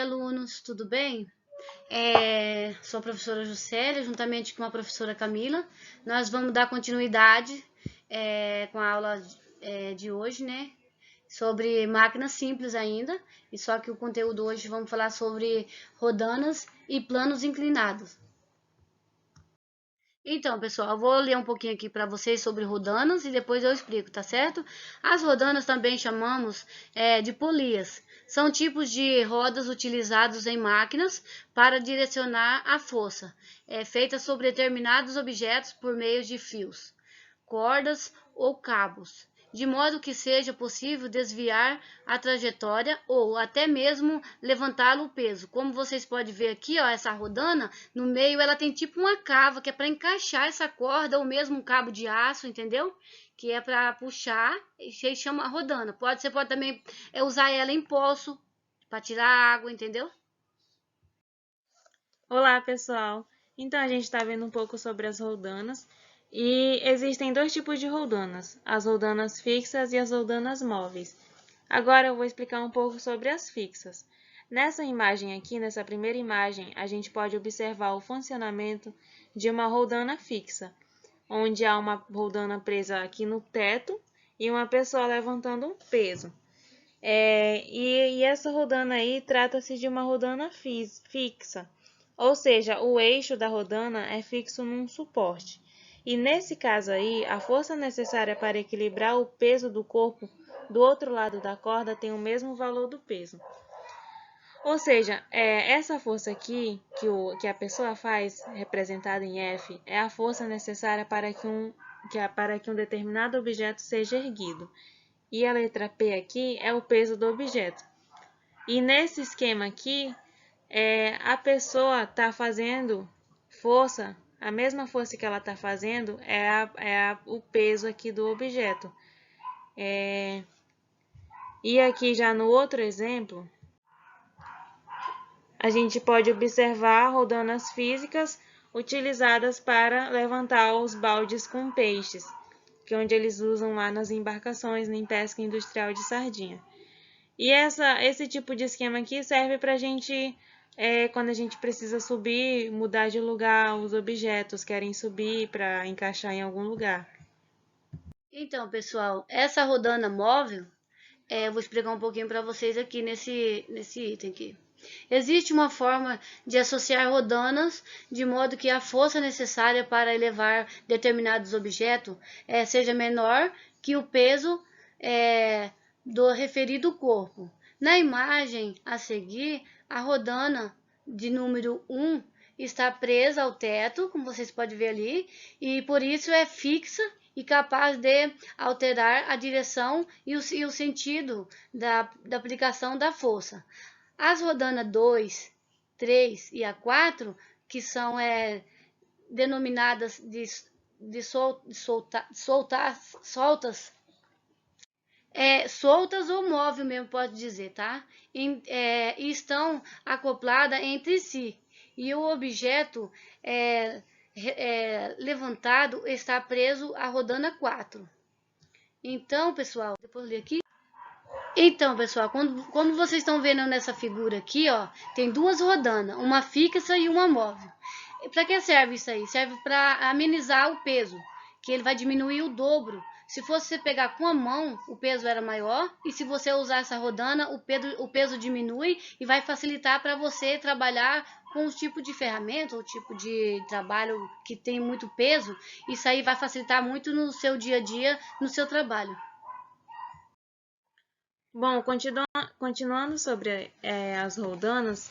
alunos, tudo bem? Sou a professora Juscelia, juntamente com a professora Camila. Nós vamos dar continuidade com a aula de hoje, né? Sobre máquinas simples ainda, e só que o conteúdo hoje vamos falar sobre rodanas e planos inclinados. Então, pessoal, eu vou ler um pouquinho aqui para vocês sobre rodanas e depois eu explico, tá certo? As rodanas também chamamos de polias. São tipos de rodas utilizados em máquinas para direcionar a força, feita sobre determinados objetos por meio de fios, cordas ou cabos, de modo que seja possível desviar a trajetória ou até mesmo levantá-lo o peso. Como vocês podem ver aqui, ó, essa rodana, no meio ela tem tipo uma cava que é para encaixar essa corda ou mesmo um cabo de aço, entendeu? Que é para puxar, e se chama rodana. Você pode também usar ela em poço para tirar água, entendeu? Olá, pessoal! Então, a gente está vendo um pouco sobre as roldanas e existem dois tipos de roldanas, as roldanas fixas e as roldanas móveis. Agora eu vou explicar um pouco sobre as fixas. Nessa imagem aqui, nessa primeira imagem, a gente pode observar o funcionamento de uma roldana fixa, onde há uma roldana presa aqui no teto e uma pessoa levantando um peso. E essa rodana aí trata-se de uma rodana fixa, ou seja, o eixo da rodana é fixo num suporte. E nesse caso aí, a força necessária para equilibrar o peso do corpo do outro lado da corda tem o mesmo valor do peso. Ou seja, essa força aqui que a pessoa faz, representada em F, é a força necessária para que um determinado objeto seja erguido. E a letra P aqui é o peso do objeto. E nesse esquema aqui, a pessoa está fazendo força, a mesma força que ela está fazendo o peso aqui do objeto. E aqui já no outro exemplo, a gente pode observar rodanas físicas utilizadas para levantar os baldes com peixes, que é onde eles usam lá nas embarcações em pesca industrial de sardinha. E esse tipo de esquema aqui serve para a gente, quando a gente precisa subir, mudar de lugar, os objetos querem subir para encaixar em algum lugar. Então, pessoal, essa rodana móvel, eu vou explicar um pouquinho para vocês aqui nesse item aqui. Existe uma forma de associar rodanas de modo que a força necessária para elevar determinados objetos seja menor que o peso do referido corpo. Na imagem a seguir, a rodana de número 1 está presa ao teto, como vocês podem ver ali, e por isso é fixa e capaz de alterar a direção e o sentido da aplicação da força. As rodanas 2, 3 e a 4, que são denominadas de soltas, soltas ou móvel mesmo, pode dizer, tá? E estão acopladas entre si. E o objeto levantado está preso à rodana 4. Então, pessoal, depois eu ler aqui. Então, pessoal, como vocês estão vendo nessa figura aqui, ó, tem duas rodanas, uma fixa e uma móvel. Para que serve isso aí? Serve para amenizar o peso, que ele vai diminuir o dobro. Se fosse você pegar com a mão, o peso era maior, e se você usar essa rodana, o peso diminui e vai facilitar para você trabalhar com os tipos de ferramenta, o tipo de trabalho que tem muito peso. Isso aí vai facilitar muito no seu dia a dia, no seu trabalho. Bom, continuando sobre as roldanas,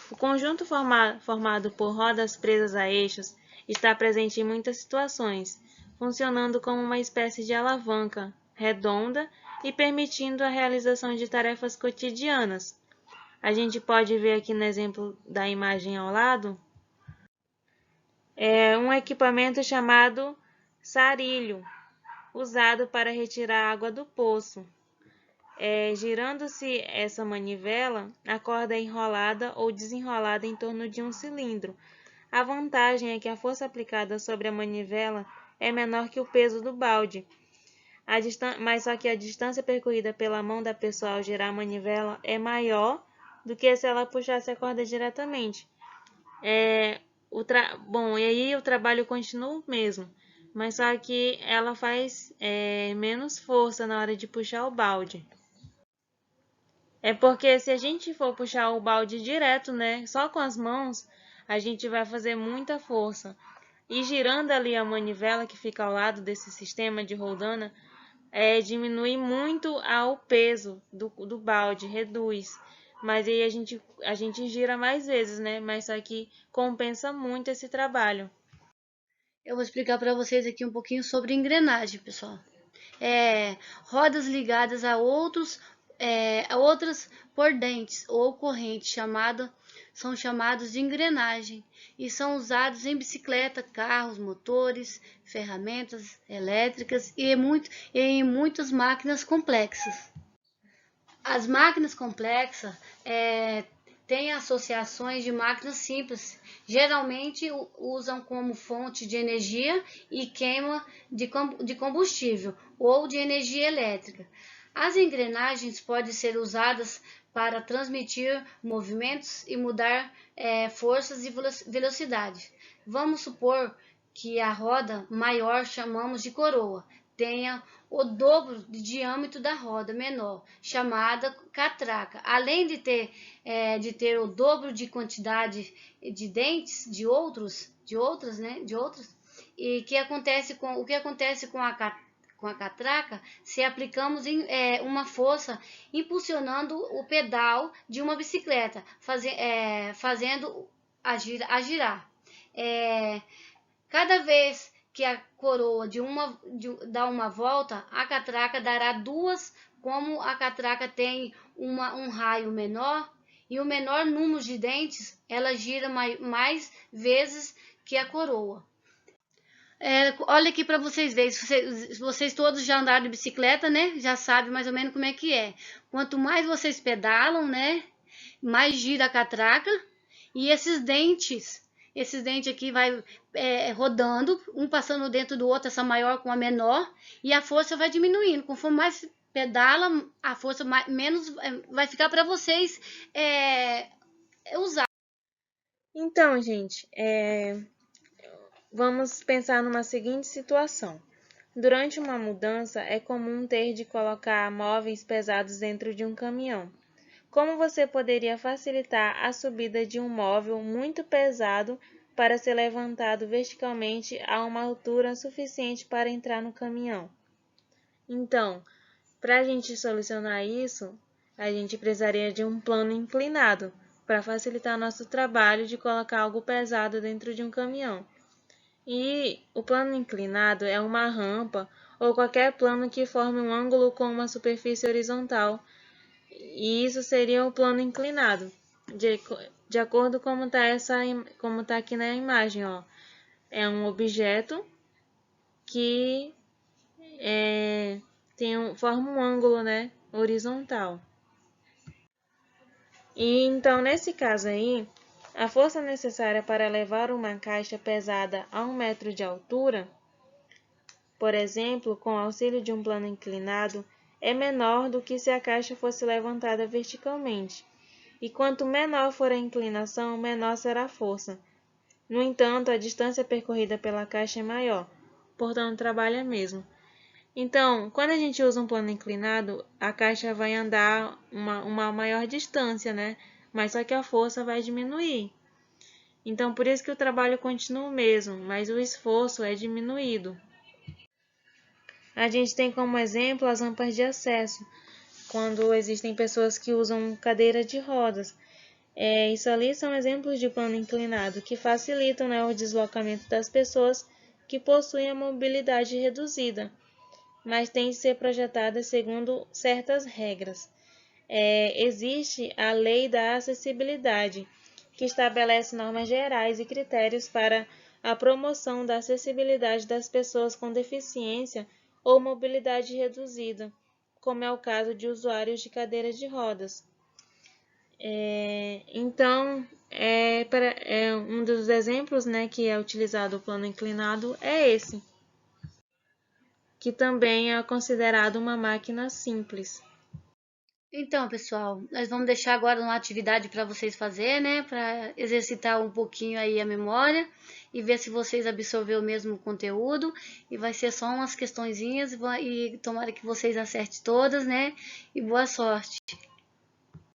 o conjunto formado por rodas presas a eixos está presente em muitas situações, funcionando como uma espécie de alavanca redonda e permitindo a realização de tarefas cotidianas. A gente pode ver aqui no exemplo da imagem ao lado, um equipamento chamado sarilho, usado para retirar água do poço. Girando-se essa manivela, a corda é enrolada ou desenrolada em torno de um cilindro. A vantagem é que a força aplicada sobre a manivela é menor que o peso do balde. Mas só que a distância percorrida pela mão da pessoa ao girar a manivela é maior do que se ela puxasse a corda diretamente. Bom, e aí o trabalho continua o mesmo, mas só que ela faz menos força na hora de puxar o balde. É porque se a gente for puxar o balde direto, né, só com as mãos, a gente vai fazer muita força. E girando ali a manivela que fica ao lado desse sistema de roldana, diminui muito o peso do balde, reduz. Mas aí a gente gira mais vezes, né? Mas só que compensa muito esse trabalho. Eu vou explicar para vocês aqui um pouquinho sobre engrenagem, pessoal. Rodas ligadas a outras pordentes ou correntes são chamados de engrenagem e são usados em bicicleta, carros, motores, ferramentas elétricas e em muitas máquinas complexas. As máquinas complexas têm associações de máquinas simples, geralmente usam como fonte de energia e queima de combustível ou de energia elétrica. As engrenagens podem ser usadas para transmitir movimentos e mudar forças e velocidade. Vamos supor que a roda maior chamamos de coroa, tenha o dobro de diâmetro da roda menor, chamada catraca. Além de ter o dobro de quantidade de dentes de outras, e o que acontece com a catraca se aplicamos uma força impulsionando o pedal de uma bicicleta, fazendo a girar. Cada vez que a coroa dá uma volta, a catraca dará duas. Como a catraca tem um raio menor e o menor número de dentes, ela gira mais vezes que a coroa. Olha aqui para vocês verem, vocês todos já andaram de bicicleta, né? Já sabem mais ou menos como é que é. Quanto mais vocês pedalam, né? Mais gira a catraca e esses dentes aqui vai rodando, um passando dentro do outro, essa maior com a menor, e a força vai diminuindo. Conforme mais pedala, a força menos vai ficar para vocês usar. Então, gente, vamos pensar numa seguinte situação. Durante uma mudança, é comum ter de colocar móveis pesados dentro de um caminhão. Como você poderia facilitar a subida de um móvel muito pesado para ser levantado verticalmente a uma altura suficiente para entrar no caminhão? Então, para a gente solucionar isso, a gente precisaria de um plano inclinado para facilitar nosso trabalho de colocar algo pesado dentro de um caminhão. E o plano inclinado é uma rampa ou qualquer plano que forme um ângulo com uma superfície horizontal. E isso seria o plano inclinado, de acordo com como tá aqui na imagem, ó. É um objeto que forma um ângulo, né, horizontal. E então, nesse caso aí, a força necessária para levar uma caixa pesada a 1 metro de altura, por exemplo, com auxílio de um plano inclinado, é menor do que se a caixa fosse levantada verticalmente. E quanto menor for a inclinação, menor será a força. No entanto, a distância percorrida pela caixa é maior, portanto, trabalha mesmo. Então, quando a gente usa um plano inclinado, a caixa vai andar uma maior distância, né? Mas só que a força vai diminuir. Então, por isso que o trabalho continua o mesmo, mas o esforço é diminuído. A gente tem como exemplo as rampas de acesso, quando existem pessoas que usam cadeira de rodas. Isso ali são exemplos de plano inclinado, que facilitam, né, o deslocamento das pessoas que possuem a mobilidade reduzida, mas tem de ser projetada segundo certas regras. Existe a Lei da Acessibilidade, que estabelece normas gerais e critérios para a promoção da acessibilidade das pessoas com deficiência ou mobilidade reduzida, como é o caso de usuários de cadeiras de rodas. Então, um dos exemplos, né, que é utilizado o plano inclinado é esse, que também é considerado uma máquina simples. Então, pessoal, nós vamos deixar agora uma atividade para vocês fazer, né? Para exercitar um pouquinho aí a memória e ver se vocês absorveram mesmo o conteúdo. E vai ser só umas questõezinhas e tomara que vocês acertem todas, né? E boa sorte!